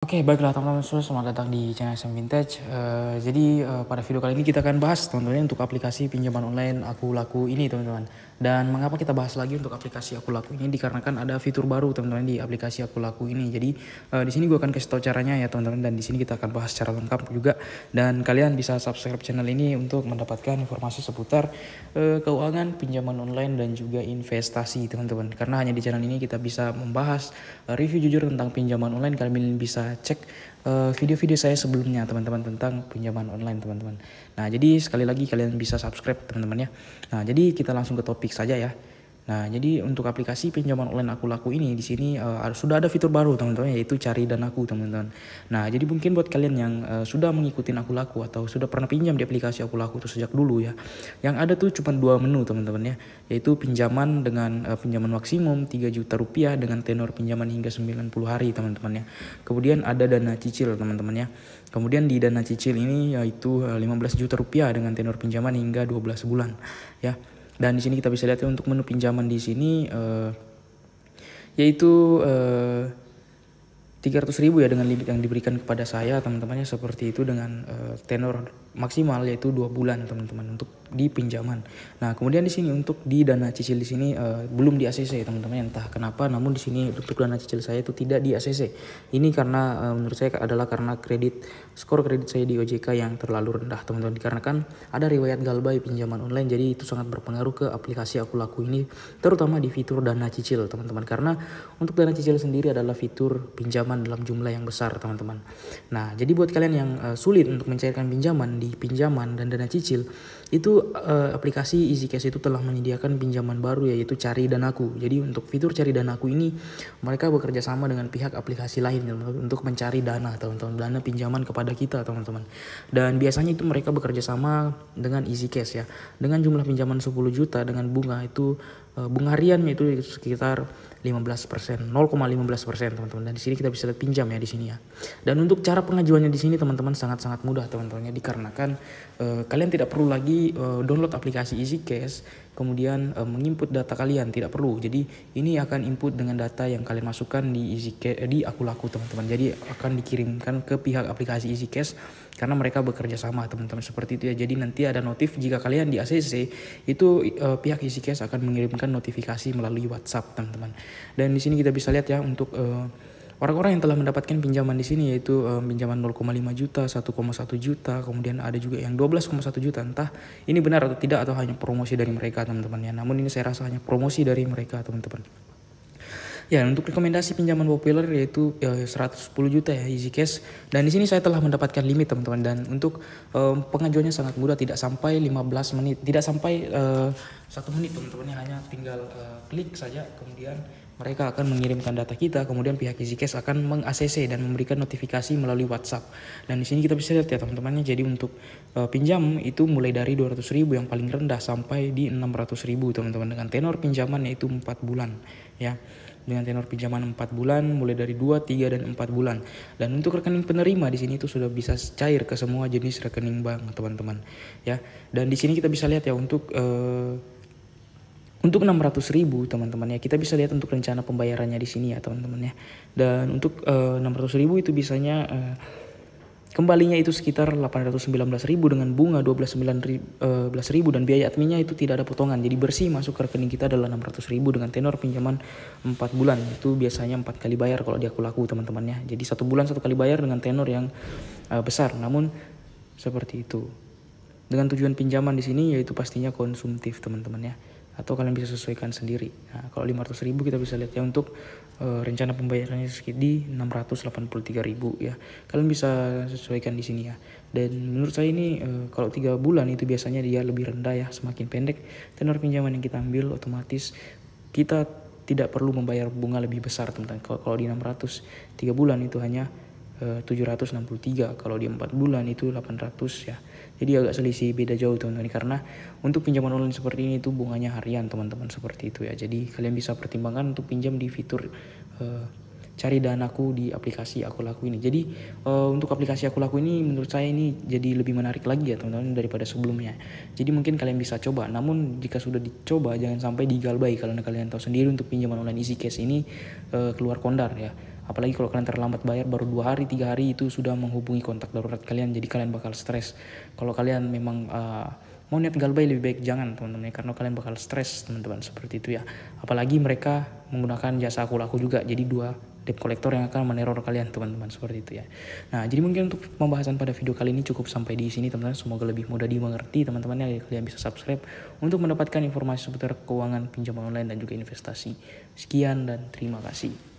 Oke, baiklah teman-teman semua, selamat datang di channel SM Vintage. Pada video kali ini kita akan bahas teman-teman untuk aplikasi pinjaman online Aku Laku ini teman-teman. Dan mengapa kita bahas lagi untuk aplikasi Aku Laku ini? Dikarenakan ada fitur baru teman-teman di aplikasi Aku Laku ini. Jadi di sini gue akan kasih tahu caranya ya teman-teman, dan di sini kita akan bahas secara lengkap juga. Dan kalian bisa subscribe channel ini untuk mendapatkan informasi seputar keuangan, pinjaman online dan juga investasi teman-teman. Karena hanya di channel ini kita bisa membahas review jujur tentang pinjaman online. Kalian bisa cek video-video saya sebelumnya teman-teman tentang pinjaman online teman-teman. Nah, jadi sekali lagi kalian bisa subscribe teman-teman ya. Nah, jadi kita langsung ke topik saja ya. Nah, jadi untuk aplikasi pinjaman online Aku Laku ini di sini sudah ada fitur baru teman-teman, yaitu cari danaku teman-teman. Nah, jadi mungkin buat kalian yang sudah mengikuti Aku Laku atau sudah pernah pinjam di aplikasi Aku Laku itu sejak dulu ya. Yang ada tuh cuma dua menu teman-teman ya, yaitu pinjaman dengan pinjaman maksimum 3 juta rupiah dengan tenor pinjaman hingga 90 hari teman-teman ya. Kemudian ada dana cicil teman-teman ya. Kemudian di dana cicil ini yaitu 15 juta rupiah dengan tenor pinjaman hingga 12 bulan ya. Dan di sini kita bisa lihat ya, untuk menu pinjaman di sini yaitu 300.000 ya dengan limit yang diberikan kepada saya teman-teman ya, seperti itu dengan tenor maksimal yaitu 2 bulan teman-teman untuk di pinjaman. Nah, kemudian di sini untuk di dana cicil di sini belum di ACC teman-teman, entah kenapa, namun di sini untuk dana cicil saya itu tidak di ACC. Ini karena menurut saya adalah karena skor kredit saya di OJK yang terlalu rendah teman-teman, dikarenakan ada riwayat galbay pinjaman online, jadi itu sangat berpengaruh ke aplikasi Aku Laku ini, terutama di fitur dana cicil teman-teman. Karena untuk dana cicil sendiri adalah fitur pinjaman dalam jumlah yang besar teman-teman. Nah, jadi buat kalian yang sulit untuk mencairkan pinjaman di pinjaman dan dana cicil, itu aplikasi EasyCash itu telah menyediakan pinjaman baru yaitu Cari Danaku. Jadi untuk fitur Cari Danaku ini mereka bekerja sama dengan pihak aplikasi lain untuk mencari dana teman-teman, dana pinjaman kepada kita teman-teman. Dan biasanya itu mereka bekerja sama dengan EasyCash ya, dengan jumlah pinjaman 10 juta dengan bunga itu bunga hariannya itu sekitar 15%, 0,15% teman-teman. Dan di sini kita bisa lihat pinjam ya di sini ya. Dan untuk cara pengajuannya di sini teman-teman sangat-sangat mudah teman-teman ya, dikarenakan kalian tidak perlu lagi download aplikasi EasyCash kemudian menginput data kalian, tidak perlu. Jadi ini akan input dengan data yang kalian masukkan di EasyCash di Aku Laku teman-teman. Jadi akan dikirimkan ke pihak aplikasi EasyCash karena mereka bekerja sama teman-teman, seperti itu ya. Jadi nanti ada notif jika kalian di ACC itu pihak EasyCash akan mengirimkan notifikasi melalui WhatsApp teman-teman. Dan di sini kita bisa lihat ya untuk orang-orang yang telah mendapatkan pinjaman di sini, yaitu pinjaman 0,5 juta, 1,1 juta, kemudian ada juga yang 12,1 juta. Entah ini benar atau tidak atau hanya promosi dari mereka teman-teman ya. Namun ini saya rasa hanya promosi dari mereka teman-teman. Ya, untuk rekomendasi pinjaman populer yaitu 110 juta ya EasyCash. Dan di sini saya telah mendapatkan limit teman-teman, dan untuk pengajuannya sangat mudah, tidak sampai 15 menit, tidak sampai 1 menit teman-teman, hanya tinggal klik saja, kemudian mereka akan mengirimkan data kita, kemudian pihak EasyCash akan meng-ACC dan memberikan notifikasi melalui WhatsApp. Dan di sini kita bisa lihat ya teman-teman, jadi untuk pinjam itu mulai dari 200.000 yang paling rendah sampai di 600.000 teman-teman, dengan tenor pinjaman yaitu 4 bulan ya. Dengan tenor pinjaman 4 bulan mulai dari 2, 3 dan 4 bulan. Dan untuk rekening penerima di sini itu sudah bisa cair ke semua jenis rekening bank teman-teman ya. Dan di sini kita bisa lihat ya untuk 600.000 teman-teman ya, kita bisa lihat untuk rencana pembayarannya di sini ya teman-teman ya. Dan untuk 600.000 itu bisanya kembalinya itu sekitar 819.000 dengan bunga 12.000 dan biaya adminnya itu tidak ada potongan. Jadi bersih masuk ke rekening kita adalah 600.000 dengan tenor pinjaman 4 bulan. Itu biasanya 4 kali bayar kalau di Aku Laku teman-teman ya. Jadi 1 bulan 1 kali bayar dengan tenor yang besar. Namun seperti itu. Dengan tujuan pinjaman di sini yaitu pastinya konsumtif teman-teman ya, atau kalian bisa sesuaikan sendiri. Nah, kalau 500.000 kita bisa lihat ya untuk rencana pembayarannya di 683.000 ya. Kalian bisa sesuaikan di sini ya. Dan menurut saya ini kalau 3 bulan itu biasanya dia lebih rendah ya, semakin pendek tenor pinjaman yang kita ambil otomatis kita tidak perlu membayar bunga lebih besar teman-teman. Kalau di 600 3 bulan itu hanya 763, kalau di 4 bulan itu 800 ya. Jadi agak selisih, beda jauh teman-teman, karena untuk pinjaman online seperti ini itu bunganya harian teman-teman, seperti itu ya. Jadi kalian bisa pertimbangkan untuk pinjam di fitur Cari Danaku di aplikasi Aku Laku ini. Jadi untuk aplikasi Aku Laku ini menurut saya ini jadi lebih menarik lagi ya teman-teman daripada sebelumnya. Jadi mungkin kalian bisa coba, namun jika sudah dicoba jangan sampai digalbay, karena kalian tahu sendiri untuk pinjaman online EasyCash ini keluar kondar ya. Apalagi kalau kalian terlambat bayar baru 2 hari 3 hari itu sudah menghubungi kontak darurat kalian, jadi kalian bakal stres. Kalau kalian memang mau niat galbay lebih baik jangan teman-teman, karena kalian bakal stres teman-teman, seperti itu ya. Apalagi mereka menggunakan jasa aku laku juga, jadi 2 debt collector yang akan meneror kalian teman-teman, seperti itu ya. Nah, jadi mungkin untuk pembahasan pada video kali ini cukup sampai di sini teman-teman. Semoga lebih mudah dimengerti teman-teman ya. Kalian bisa subscribe untuk mendapatkan informasi seputar keuangan, pinjaman online dan juga investasi. Sekian dan terima kasih.